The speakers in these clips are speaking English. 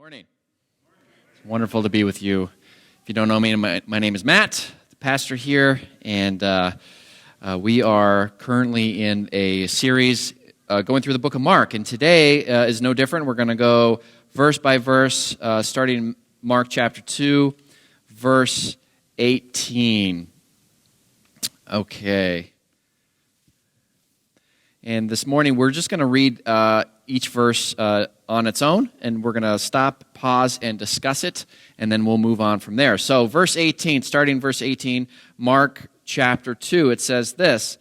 Morning. It's wonderful to be with you. If you don't know me, my name is Matt, the pastor here, and we are currently in a series going through the book of Mark, and today is no different. We're going to go verse by verse, starting in Mark chapter 2, verse 18. Okay. And this morning, we're just going to read each verse on its own, and we're going to stop, pause, and discuss it, and then we'll move on from there. So verse 18, starting verse 18, Mark chapter 2, it says this: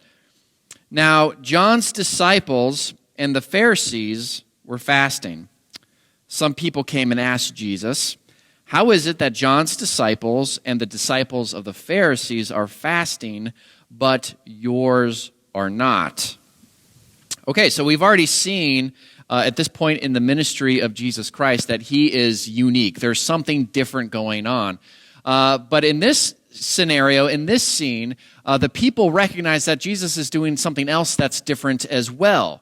Now John's disciples and the Pharisees were fasting. Some people came and asked Jesus, "How is it that John's disciples and the disciples of the Pharisees are fasting, but yours are not?" Okay, so we've already seen at this point in the ministry of Jesus Christ that he is unique. There's something different going on. But in this scenario, in this scene, the people recognize that Jesus is doing something else that's different as well.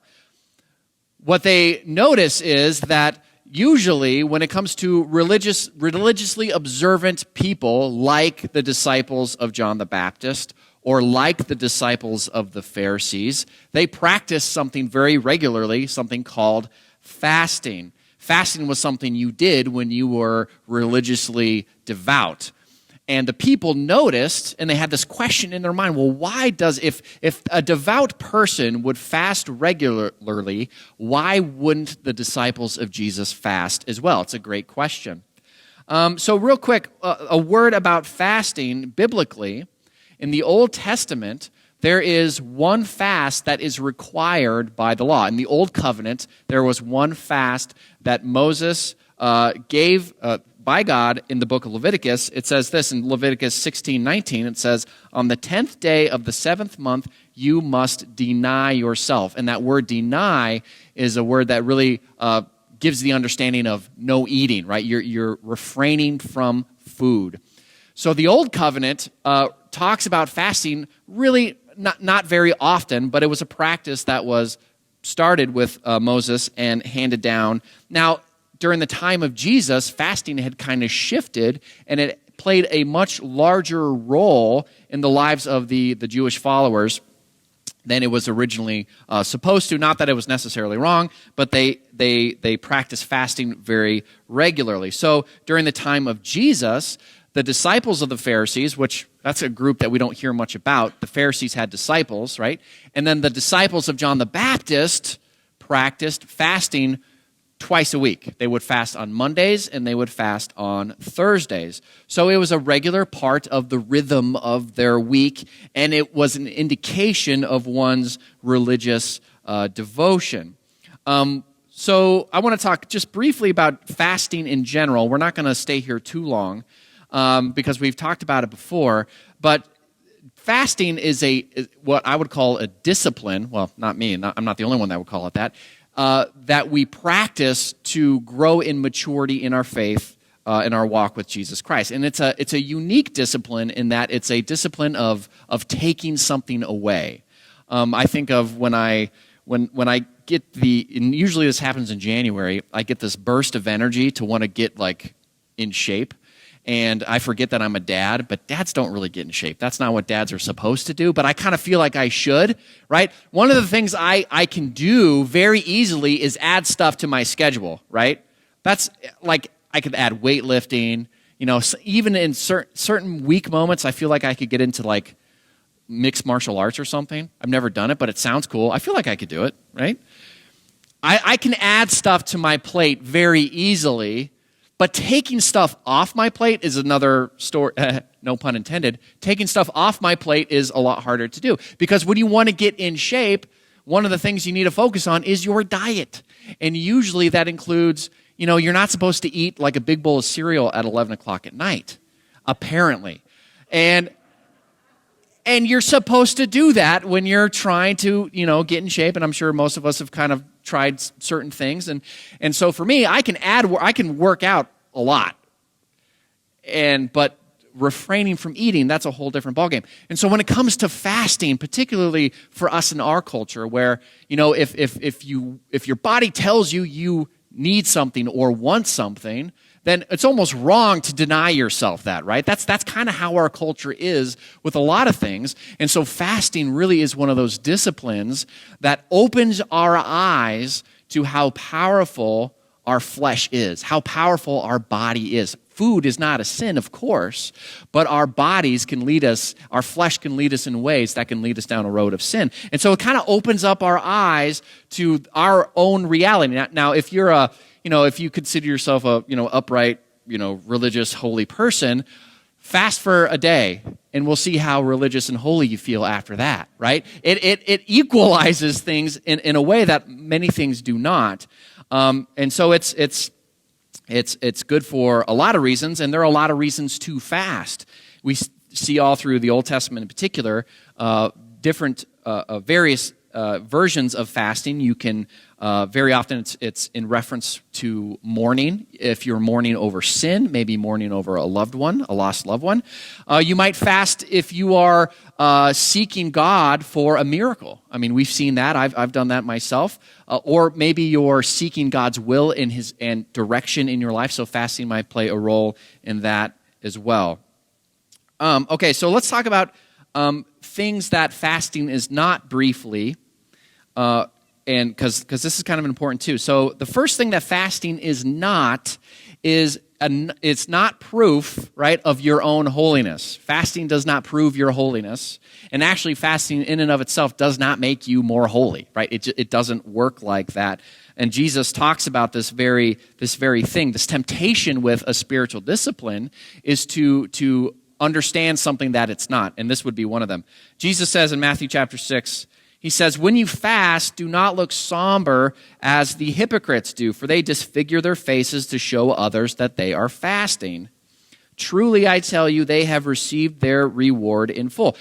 What they notice is that usually when it comes to religiously observant people like the disciples of John the Baptist, or like the disciples of the Pharisees, they practiced something very regularly, something called fasting. Fasting was something you did when you were religiously devout. And the people noticed, and they had this question in their mind, well, why does, if a devout person would fast regularly, why wouldn't the disciples of Jesus fast as well? It's a great question. So real quick, a word about fasting biblically. In the Old Testament, there is one fast that is required by the law. In the Old Covenant, there was one fast that Moses gave by God in the book of Leviticus. It says this in Leviticus 16:19. It says, "On the 10th day of the 7th month, you must deny yourself." And that word deny is a word that really gives the understanding of no eating, right? You're refraining from food. So the Old Covenant talks about fasting really not very often, but it was a practice that was started with Moses and handed down. Now, during the time of Jesus, fasting had kind of shifted, and it played a much larger role in the lives of the Jewish followers than it was originally supposed to. Not that it was necessarily wrong, but they practiced fasting very regularly. So during the time of Jesus, the disciples of the Pharisees, which that's a group that we don't hear much about. The Pharisees had disciples, right? And then the disciples of John the Baptist practiced fasting twice a week. They would fast on Mondays and they would fast on Thursdays. So it was a regular part of the rhythm of their week, and it was an indication of one's religious devotion. So I want to talk just briefly about fasting in general. We're not going to stay here too long, because we've talked about it before, but fasting is what I would call a discipline. Well, not me, I'm not the only one that would call it that, that we practice to grow in maturity in our faith, in our walk with Jesus Christ. And it's a unique discipline in that it's a discipline of taking something away. I think of when I get and usually this happens in January, I get this burst of energy to want to get in shape. And I forget that I'm a dad, but dads don't really get in shape. That's not what dads are supposed to do, but I kind of feel like I should, right? One of the things I can do very easily is add stuff to my schedule, right? That's I could add weightlifting, even in certain weak moments, I feel like I could get into mixed martial arts or something. I've never done it, but it sounds cool. I feel like I could do it, right? I can add stuff to my plate very easily. But taking stuff off my plate is another story, no pun intended. Taking stuff off my plate is a lot harder to do. Because when you want to get in shape, one of the things you need to focus on is your diet. And usually that includes, you're not supposed to eat a big bowl of cereal at 11 o'clock at night, apparently. And you're supposed to do that when you're trying to, get in shape. And I'm sure most of us have kind of tried certain things. And so for me, I can work out a lot. But refraining from eating, that's a whole different ballgame. And so when it comes to fasting, particularly for us in our culture, where, if your body tells you need something or want something, then it's almost wrong to deny yourself that, right? That's kind of how our culture is with a lot of things. And so fasting really is one of those disciplines that opens our eyes to how powerful our flesh is, how powerful our body is. Food is not a sin, of course, but our bodies can lead us, our flesh can lead us in ways that can lead us down a road of sin. And so it kind of opens up our eyes to our own reality. Now, if you're if you consider yourself a, upright, religious, holy person, fast for a day, and we'll see how religious and holy you feel after that, right? It equalizes things in a way that many things do not. And so it's good for a lot of reasons, and there are a lot of reasons to fast. We see all through the Old Testament in particular, different various versions of fasting. You can very often it's in reference to mourning. If you're mourning over sin, maybe mourning over a loved one, a lost loved one. You might fast if you are seeking God for a miracle. I mean, we've seen that. I've done that myself. Or maybe you're seeking God's will and direction in your life. So fasting might play a role in that as well. Okay, so let's talk about things that fasting is not briefly, and because this is kind of important too. So the first thing that fasting is not is it's not proof, right, of your own holiness. Fasting does not prove your holiness, and actually fasting in and of itself does not make you more holy, right? It doesn't work like that. And Jesus talks about this very thing. This temptation with a spiritual discipline is to understand something that it's not, and this would be one of them. Jesus says in Matthew chapter 6, he says, "When you fast, do not look somber as the hypocrites do, for they disfigure their faces to show others that they are fasting. Truly, I tell you, they have received their reward in full."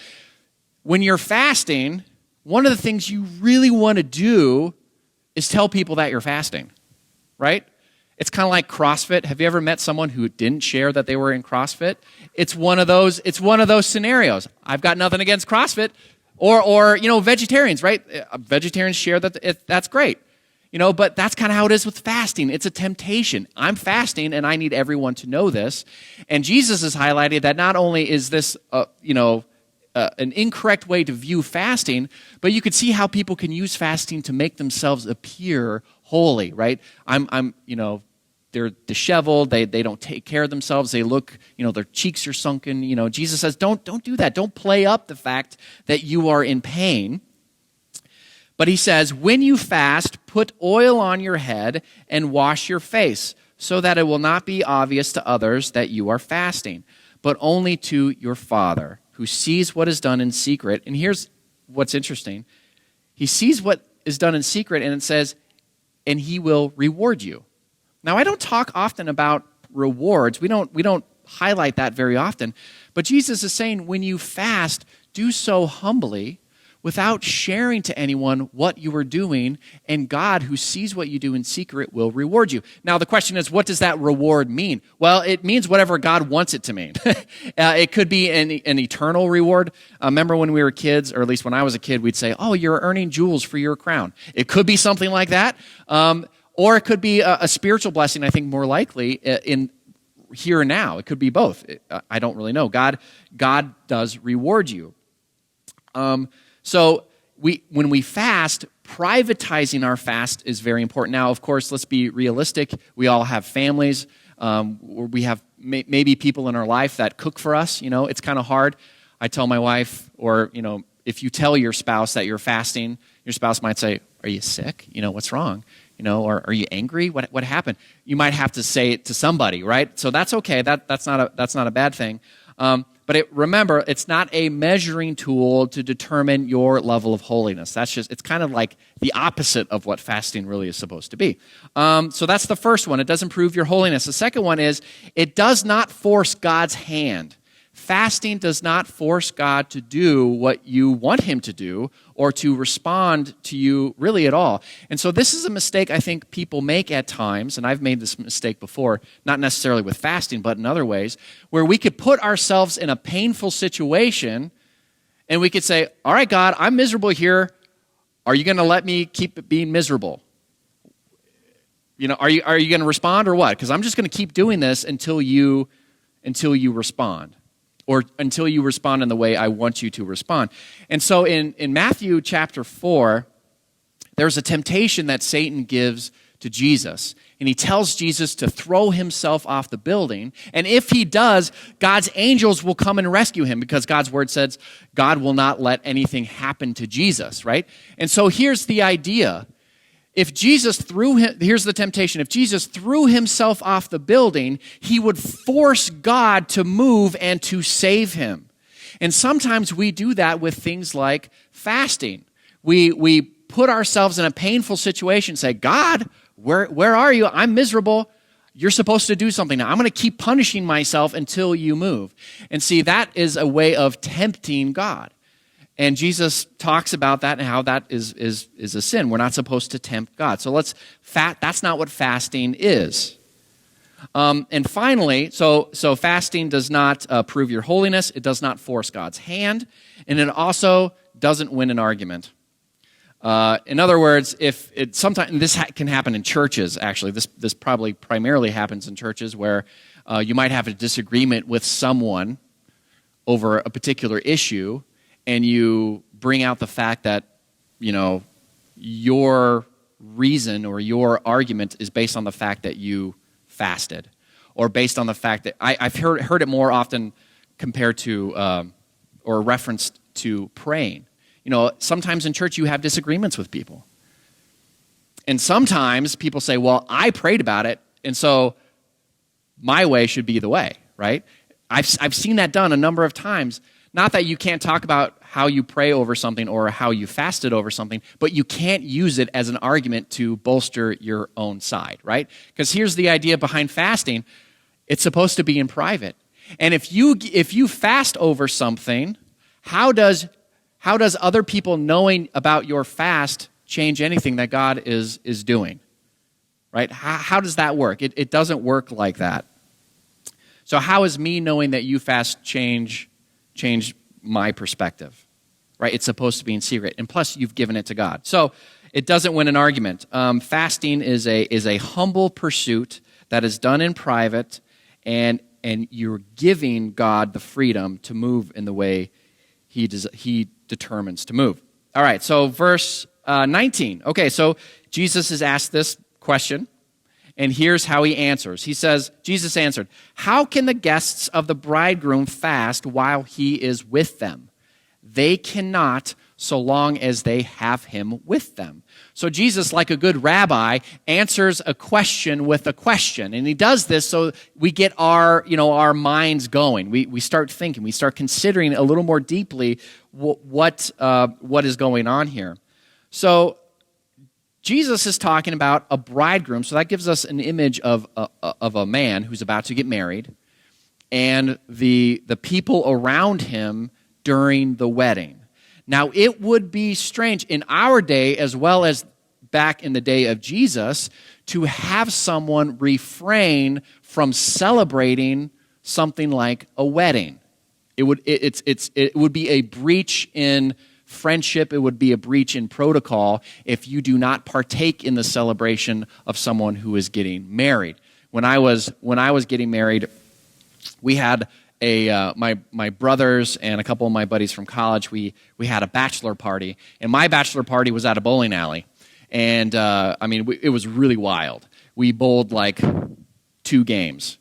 When you're fasting, one of the things you really want to do is tell people that you're fasting, right? It's kind of like CrossFit. Have you ever met someone who didn't share that they were in CrossFit? It's one of those scenarios. I've got nothing against CrossFit. Or vegetarians, right? Vegetarians share that that's great. But that's kind of how it is with fasting. It's a temptation. I'm fasting, and I need everyone to know this. And Jesus has highlighted that not only is this, an incorrect way to view fasting, but you could see how people can use fasting to make themselves appear holy, right? They're disheveled. They don't take care of themselves. They look, their cheeks are sunken. Jesus says, don't do that. Don't play up the fact that you are in pain. But he says, when you fast, put oil on your head and wash your face, so that it will not be obvious to others that you are fasting, but only to your Father, who sees what is done in secret. And here's what's interesting. He sees what is done in secret, and it says, and he will reward you. Now, I don't talk often about rewards. We don't highlight that very often. But Jesus is saying when you fast, do so humbly without sharing to anyone what you are doing, and God, who sees what you do in secret, will reward you. Now, the question is, what does that reward mean? Well, it means whatever God wants it to mean. It could be an eternal reward. Remember when we were kids, or at least when I was a kid, we'd say, oh, you're earning jewels for your crown. It could be something like that. Or it could be a spiritual blessing, I think more likely, in here and now. It could be both. I don't really know. God does reward you. So when we fast, privatizing our fast is very important. Now, of course, let's be realistic. We all have families. We have maybe people in our life that cook for us. It's kind of hard. I tell my wife, or, if you tell your spouse that you're fasting, your spouse might say, "Are you sick? What's wrong? Or are you angry? What happened?" You might have to say it to somebody, right? So that's okay. That's not a bad thing. But remember, it's not a measuring tool to determine your level of holiness. It's kind of like the opposite of what fasting really is supposed to be. So that's the first one. It doesn't prove your holiness. The second one is it does not force God's hand. Fasting does not force God to do what you want him to do or to respond to you really at all. And so this is a mistake I think people make at times, and I've made this mistake before, not necessarily with fasting, but in other ways, where we could put ourselves in a painful situation and we could say, all right, God, I'm miserable here. Are you going to let me keep being miserable? Are you going to respond or what? Because I'm just going to keep doing this until you respond, or until you respond in the way I want you to respond. And so in Matthew chapter 4, there's a temptation that Satan gives to Jesus. And he tells Jesus to throw himself off the building. And if he does, God's angels will come and rescue him, because God's word says God will not let anything happen to Jesus, right? And so here's the idea. Here's the temptation. If Jesus threw himself off the building, he would force God to move and to save him. And sometimes we do that with things like fasting. We put ourselves in a painful situation, say, God, where are you? I'm miserable. You're supposed to do something now. I'm going to keep punishing myself until you move. And see, that is a way of tempting God. And Jesus talks about that and how that is a sin. We're not supposed to tempt God. So that's not what fasting is. And finally, so fasting does not prove your holiness. It does not force God's hand. And it also doesn't win an argument. In other words, sometimes this can happen in churches, actually. This probably primarily happens in churches where you might have a disagreement with someone over a particular issue, and you bring out the fact that, your reason or your argument is based on the fact that you fasted, or based on the fact that I've heard it more often compared to or referenced to praying. Sometimes in church you have disagreements with people. And sometimes people say, well, I prayed about it, and so my way should be the way, right? I've seen that done a number of times. Not that you can't talk about how you pray over something or how you fasted over something, but you can't use it as an argument to bolster your own side, right? Because here's the idea behind fasting. It's supposed to be in private. And if you fast over something, how does other people knowing about your fast change anything that God is doing? Right? How does that work? It doesn't work like that. So how is me knowing that you fast change my perspective? Right? It's supposed to be in secret. And plus, you've given it to God. So it doesn't win an argument. Fasting is a humble pursuit that is done in private, and you're giving God the freedom to move in the way He determines to move. All right, so verse 19. Okay, so Jesus is asked this question, and here's how he answers. He says, Jesus answered, "How can the guests of the bridegroom fast while he is with them? They cannot, so long as they have him with them." So Jesus, like a good rabbi, answers a question with a question. And he does this so we get our minds going. We start thinking. We start considering a little more deeply what is going on here. So Jesus is talking about a bridegroom. So that gives us an image of a man who's about to get married and the people around him during the wedding. Now, it would be strange in our day, as well as back in the day of Jesus, to have someone refrain from celebrating something like a wedding. It would be a breach in friendship. It would be a breach in protocol if you do not partake in the celebration of someone who is getting married. When I was getting married, we had my brothers and a couple of my buddies from college, we had a bachelor party, and my bachelor party was at a bowling alley, and it was really wild. We bowled like 2 games.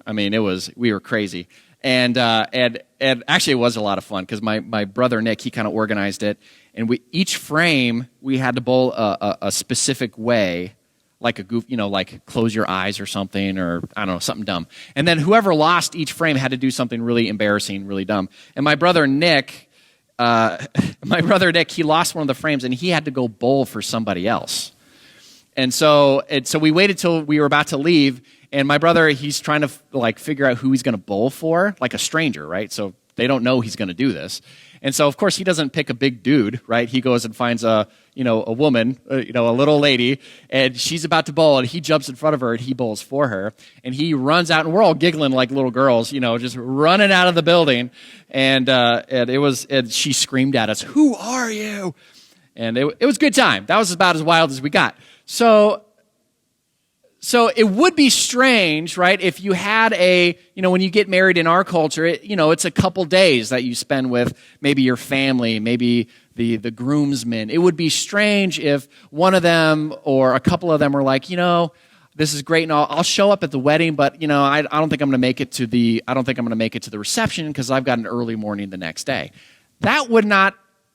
We were crazy, and actually it was a lot of fun because my brother Nick, he kind of organized it, and each frame we had to bowl a specific way. Like a goof, like close your eyes or something, or I don't know, something dumb. And then whoever lost each frame had to do something really embarrassing, really dumb. And my brother Nick, he lost one of the frames, and he had to go bowl for somebody else. And so we waited till we were about to leave, and my brother, he's trying to figure out who he's going to bowl for, like a stranger, right? So they don't know he's going to do this. And so, of course, he doesn't pick a big dude, right? He goes and finds a woman, a little lady, and she's about to bowl, and he jumps in front of her, and he bowls for her. And he runs out, and we're all giggling like little girls, just running out of the building. And she screamed at us, "Who are you?" And it was a good time. That was about as wild as we got. So So it would be strange, right, if you had when you get married in our culture, it's a couple days that you spend with maybe your family, maybe the groomsmen. It would be strange if one of them or a couple of them were like, this is great, and I'll show up at the wedding, but I don't think I'm going to make it to the reception because I've got an early morning the next day.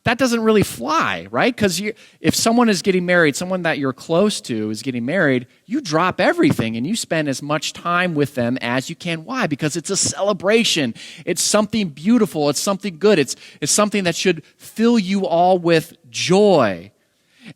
That doesn't really fly, right? Because if someone is getting married, someone that you're close to is getting married, you drop everything and you spend as much time with them as you can. Why? Because it's a celebration. It's something beautiful. It's something good. It's something that should fill you all with joy.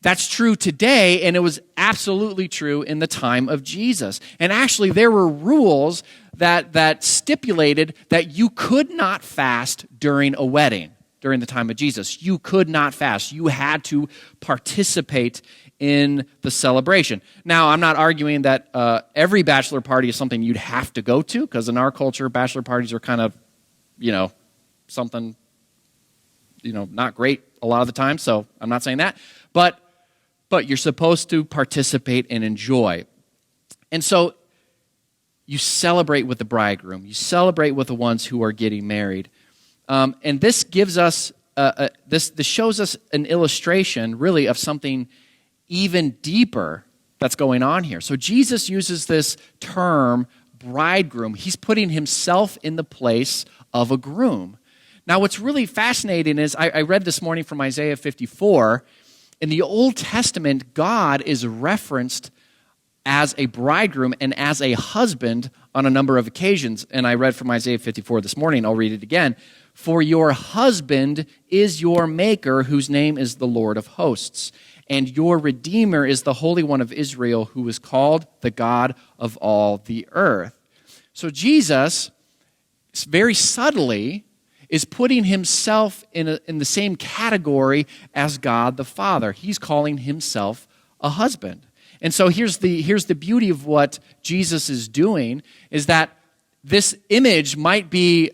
That's true today, and it was absolutely true in the time of Jesus. And actually, there were rules that stipulated that you could not fast during a wedding. During the time of Jesus, you could not fast. You had to participate in the celebration. Now, I'm not arguing that every bachelor party is something you'd have to go to, because in our culture, bachelor parties are kind of, something, not great a lot of the time. So I'm not saying that, but you're supposed to participate and enjoy. And so you celebrate with the bridegroom. You celebrate with the ones who are getting married. And this gives us, this shows us an illustration, really, of something even deeper that's going on here. So Jesus uses this term, bridegroom. He's putting himself in the place of a groom. Now, what's really fascinating is, I read this morning from Isaiah 54. In the Old Testament, God is referenced as a bridegroom and as a husband on a number of occasions. And I read from Isaiah 54 this morning. I'll read it again. For your husband is your maker, whose name is the Lord of hosts. And your Redeemer is the Holy One of Israel, who is called the God of all the earth. So Jesus, very subtly, is putting himself in the same category as God the Father. He's calling himself a husband. And so here's the beauty of what Jesus is doing, is that this image might be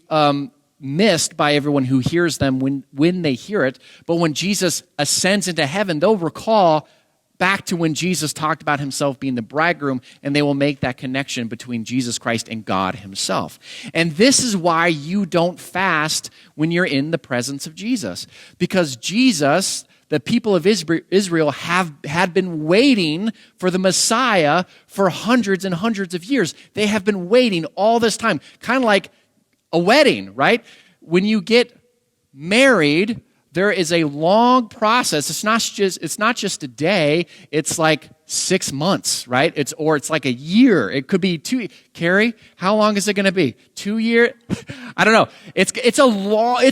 missed by everyone who hears them when they hear it, but when Jesus ascends into heaven, they'll recall back to when Jesus talked about himself being the bridegroom, and they will make that connection between Jesus Christ and God himself. And this is why you don't fast when you're in the presence of Jesus, because Jesus, the people of Israel had been waiting for the Messiah for hundreds and hundreds of years. They have been waiting all this time, kind of like a wedding, right? When you get married, there is a long process. It's not just a day. It's like 6 months, right? It's like a year. It could be 2. Carrie, how long is it going to be? 2 years? I don't know. It's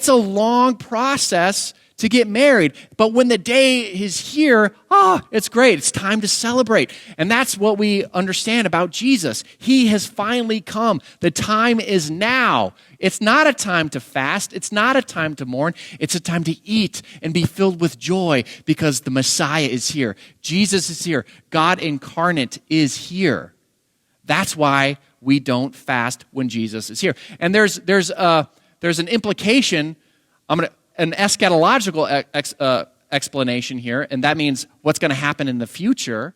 a long process to get married. But when the day is here, it's great. It's time to celebrate. And that's what we understand about Jesus. He has finally come. The time is now. It's not a time to fast. It's not a time to mourn. It's a time to eat and be filled with joy, because the Messiah is here. Jesus is here. God incarnate is here. That's why we don't fast when Jesus is here. And there's an implication. An eschatological explanation here, and that means what's going to happen in the future.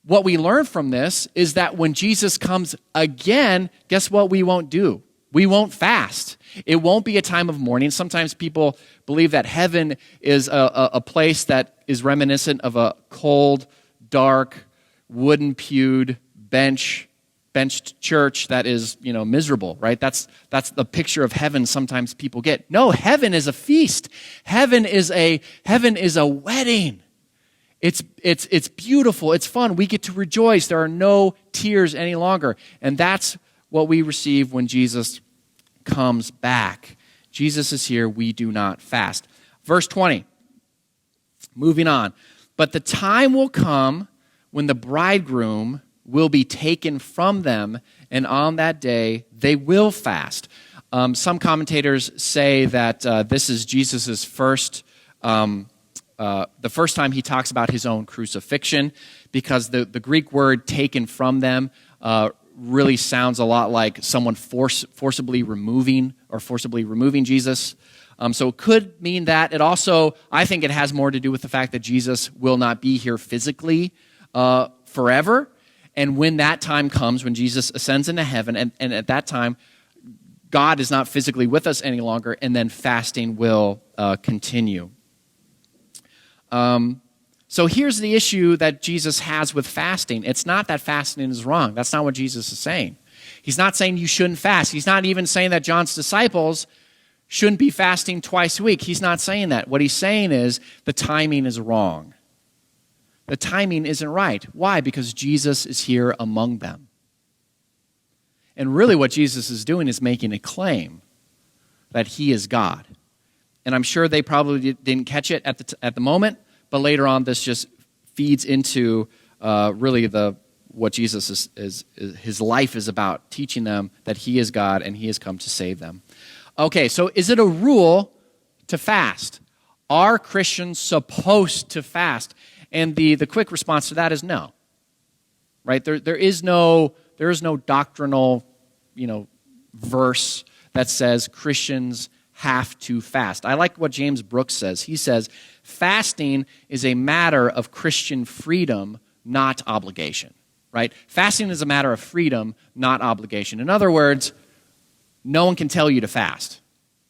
What we learn from this is that when Jesus comes again, guess what we won't do? We won't fast. It won't be a time of mourning. Sometimes people believe that heaven is a place that is reminiscent of a cold, dark, wooden-pewed, benched church that is, miserable, right? That's the picture of heaven sometimes people get. No, heaven is a feast. Heaven is a wedding. It's beautiful. It's fun. We get to rejoice. There are no tears any longer. And that's what we receive when Jesus comes back. Jesus is here. We do not fast. Verse 20. Moving on. But the time will come when the bridegroom will be taken from them, and on that day they will fast. Some commentators say that this is Jesus' first, the first time he talks about his own crucifixion, because the Greek word "taken from them" really sounds a lot like someone forcibly removing Jesus. So it could mean that. It also, I think it has more to do with the fact that Jesus will not be here physically forever. And when that time comes, when Jesus ascends into heaven, and at that time, God is not physically with us any longer, and then fasting will continue. So here's the issue that Jesus has with fasting. It's not that fasting is wrong. That's not what Jesus is saying. He's not saying you shouldn't fast. He's not even saying that John's disciples shouldn't be fasting twice a week. He's not saying that. What he's saying is the timing is wrong. The timing isn't right. Why? Because Jesus is here among them. And really what Jesus is doing is making a claim that he is God. And I'm sure they probably didn't catch it at the moment, but later on this just feeds into really what Jesus is his life is about, teaching them that he is God and he has come to save them. Okay, so is it a rule to fast? Are Christians supposed to fast? And the quick response to that is no. Right? There is no doctrinal, verse that says Christians have to fast. I like what James Brooks says. He says, fasting is a matter of Christian freedom, not obligation. Right? Fasting is a matter of freedom, not obligation. In other words, no one can tell you to fast.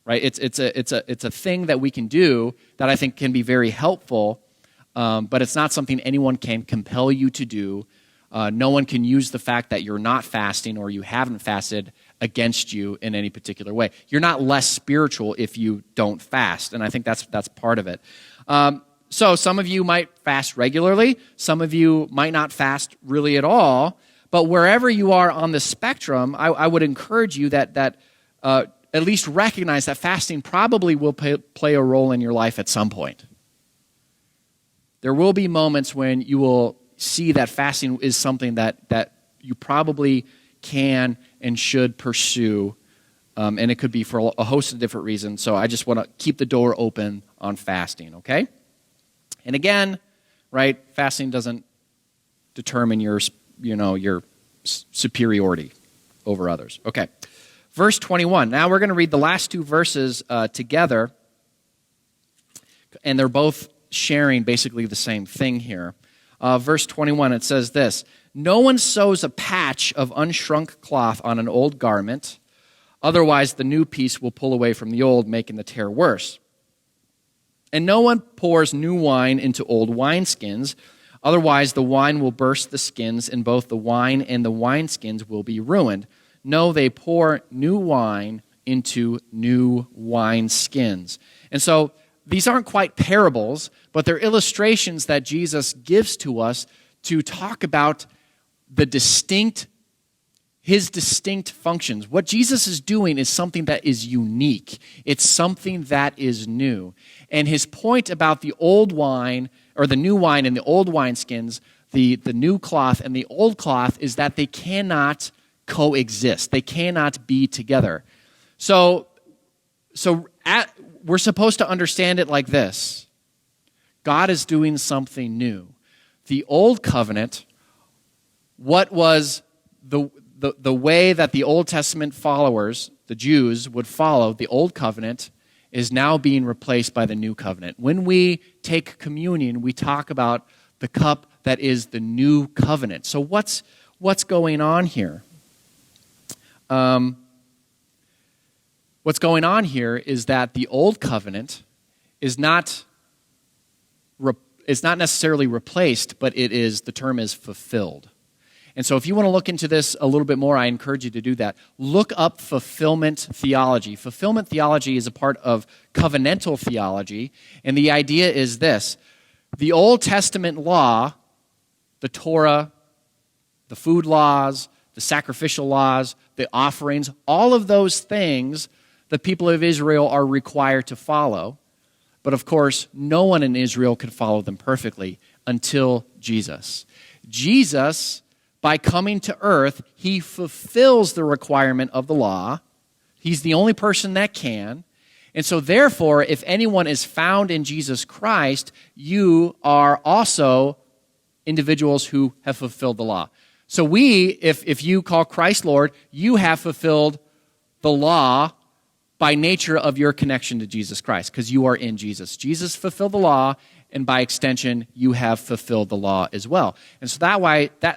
Right? It's a thing that we can do that I think can be very helpful, but it's not something anyone can compel you to do. No one can use the fact that you're not fasting or you haven't fasted against you in any particular way. You're not less spiritual if you don't fast, and I think that's part of it. So some of you might fast regularly. Some of you might not fast really at all. But wherever you are on the spectrum, I would encourage you that at least recognize that fasting probably will play a role in your life at some point. There will be moments when you will see that fasting is something that you probably can and should pursue, and it could be for a host of different reasons. So I just want to keep the door open on fasting, okay? And again, right, fasting doesn't determine your superiority over others. Okay, verse 21. Now we're going to read the last two verses together, and they're both sharing basically the same thing here. Verse 21, it says this, "No one sews a patch of unshrunk cloth on an old garment, otherwise the new piece will pull away from the old, making the tear worse. And no one pours new wine into old wineskins, otherwise the wine will burst the skins, and both the wine and the wineskins will be ruined. No, they pour new wine into new wineskins." And so these aren't quite parables, but they're illustrations that Jesus gives to us to talk about his distinct functions. What Jesus is doing is something that is unique. It's something that is new. And his point about the old wine, or the new wine and the old wineskins, the new cloth and the old cloth, is that they cannot coexist. They cannot be together. So we're supposed to understand it like this. God is doing something new. The old covenant, what was the way that the Old Testament followers, the Jews, would follow, the old covenant, is now being replaced by the new covenant. When we take communion, we talk about the cup that is the new covenant. So what's going on here? What's going on here is that the old covenant is not necessarily replaced, but the term is fulfilled. And so if you want to look into this a little bit more, I encourage you to do that. Look up fulfillment theology. Fulfillment theology is a part of covenantal theology, and the idea is this. The Old Testament law, the Torah, the food laws, the sacrificial laws, the offerings, all of those things the people of Israel are required to follow. But of course, no one in Israel could follow them perfectly until Jesus. Jesus, by coming to earth, he fulfills the requirement of the law. He's the only person that can. And so therefore, if anyone is found in Jesus Christ, you are also individuals who have fulfilled the law. So if you call Christ Lord, you have fulfilled the law by nature of your connection to Jesus Christ, because you are in Jesus. Jesus fulfilled the law, and by extension, you have fulfilled the law as well. And so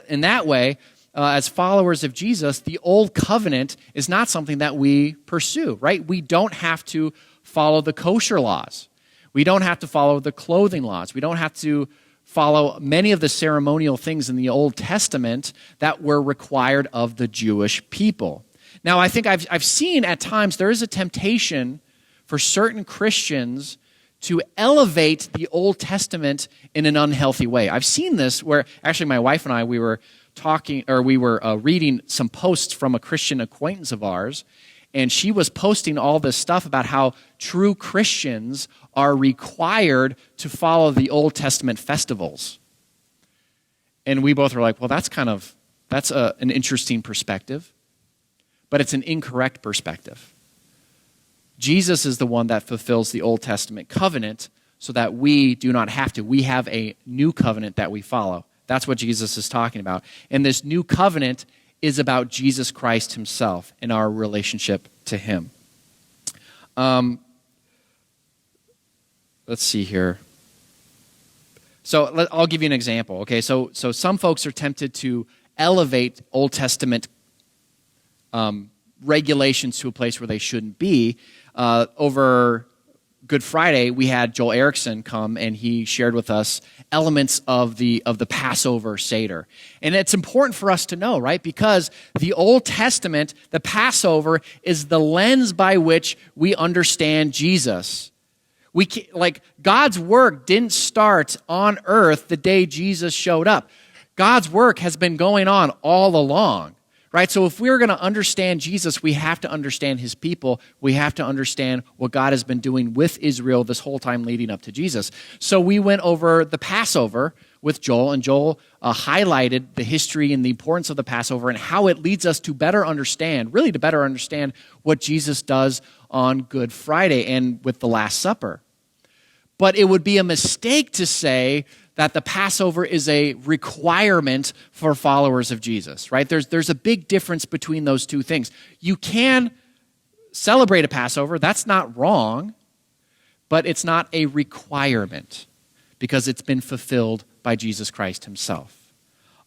in that way, as followers of Jesus, the old covenant is not something that we pursue, right? We don't have to follow the kosher laws. We don't have to follow the clothing laws. We don't have to follow many of the ceremonial things in the Old Testament that were required of the Jewish people. Now, I think I've seen at times there is a temptation for certain Christians to elevate the Old Testament in an unhealthy way. I've seen this where actually my wife and I, we were reading some posts from a Christian acquaintance of ours, and she was posting all this stuff about how true Christians are required to follow the Old Testament festivals. And we both were like, well, that's an interesting perspective, but it's an incorrect perspective. Jesus is the one that fulfills the Old Testament covenant so that we do not have to. We have a new covenant that we follow. That's what Jesus is talking about. And this new covenant is about Jesus Christ himself and our relationship to him. Let's see here. So I'll give you an example. Okay, so some folks are tempted to elevate Old Testament regulations to a place where they shouldn't be. Over Good Friday, we had Joel Erickson come, and he shared with us elements of the Passover Seder. And it's important for us to know, right? Because the Old Testament, the Passover, is the lens by which we understand Jesus. God's work didn't start on earth the day Jesus showed up. God's work has been going on all along. Right? So if we're going to understand Jesus, we have to understand his people. We have to understand what God has been doing with Israel this whole time leading up to Jesus. So we went over the Passover with Joel, and Joel highlighted the history and the importance of the Passover and how it leads us to better understand what Jesus does on Good Friday and with the Last Supper. But it would be a mistake to say that the Passover is a requirement for followers of Jesus, right? There's a big difference between those two things. You can celebrate a Passover, that's not wrong, but it's not a requirement because it's been fulfilled by Jesus Christ himself.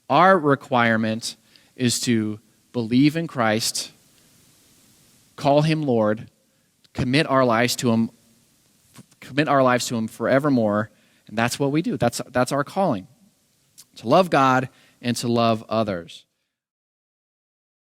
Our requirement is to believe in Christ, call him Lord, commit our lives to him forevermore. And that's what we do. That's our calling, to love God and to love others.